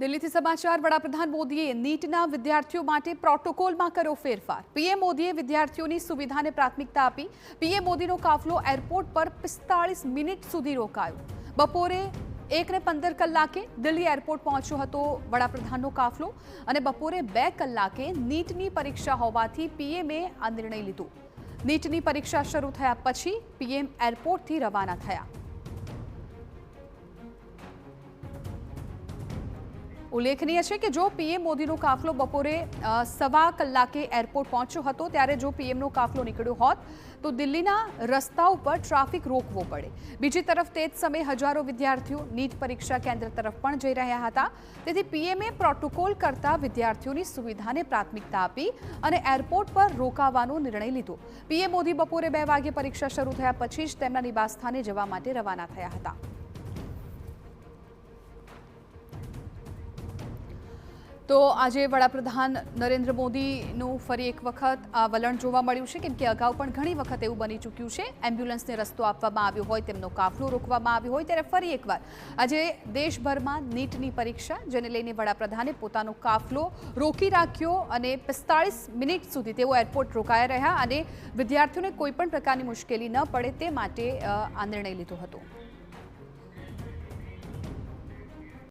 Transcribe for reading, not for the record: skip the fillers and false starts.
દિલ્હીથી સમાચાર વડાપ્રધાન મોદીએ નીટના વિદ્યાર્થીઓ માટે પ્રોટોકોલમાં કર્યો ફેરફાર। પીએમ મોદીએ વિદ્યાર્થીઓની સુવિધાને પ્રાથમિકતા આપી। પીએમ મોદીનો કાફલો એરપોર્ટ પર 45 મિનિટ સુધી રોકાયો। બપોરે 1:15 કલાકે દિલ્હી એરપોર્ટ પહોંચ્યો હતો વડાપ્રધાનનો કાફલો અને બપોરે 2 કલાકે નીટની પરીક્ષા હોવાથી પીએમએ આ નિર્ણય લીધો। નીટની પરીક્ષા શરૂ થયા પછી પીએમ એરપોર્ટથી રવાના થયા। ઉલ્લેખનીય છે કે જો પીએમ મોદીનો કાફલો બપોરે 1:15 કલાકે એરપોર્ટ પહોંચ્યો હતો ત્યારે જો પીએમનો કાફલો નીકળ્યો હોત તો દિલ્હીના રસ્તાઓ પર ટ્રાફિક રોકવો પડે। બીજી તરફ તે જ સમયે હજારો વિદ્યાર્થીઓ નીટ પરીક્ષા કેન્દ્ર તરફ પણ જઈ રહ્યા હતા। તેથી પીએમએ પ્રોટોકોલ કરતા વિદ્યાર્થીઓની સુવિધાને પ્રાથમિકતા આપી અને એરપોર્ટ પર રોકાવાનો નિર્ણય લીધો। પીએમ મોદી બપોરે 2 વાગે પરીક્ષા શરૂ થયા પછી જ તેમના નિવાસસ્થાને જવા માટે રવાના થયા હતા। તો આજે વડાપ્રધાન નરેન્દ્ર મોદીનું ફરી એક વખત આ વલણ જોવા મળ્યું છે, કેમ કે અગાઉ પણ ઘણી વખત એવું બની ચૂક્યું છે। એમ્બ્યુલન્સને રસ્તો આપવામાં આવ્યો હોય, તેમનો કાફલો રોકવામાં આવ્યો હોય, ત્યારે ફરી એકવાર આજે દેશભરમાં નીટની પરીક્ષા જેને લઈને વડાપ્રધાને પોતાનો કાફલો રોકી રાખ્યો અને 45 મિનિટ સુધી તેઓ એરપોર્ટ રોકાયા રહ્યા અને વિદ્યાર્થીઓને કોઈ પણ પ્રકારની મુશ્કેલી ન પડે તે માટે આ નિર્ણય લીધો હતો।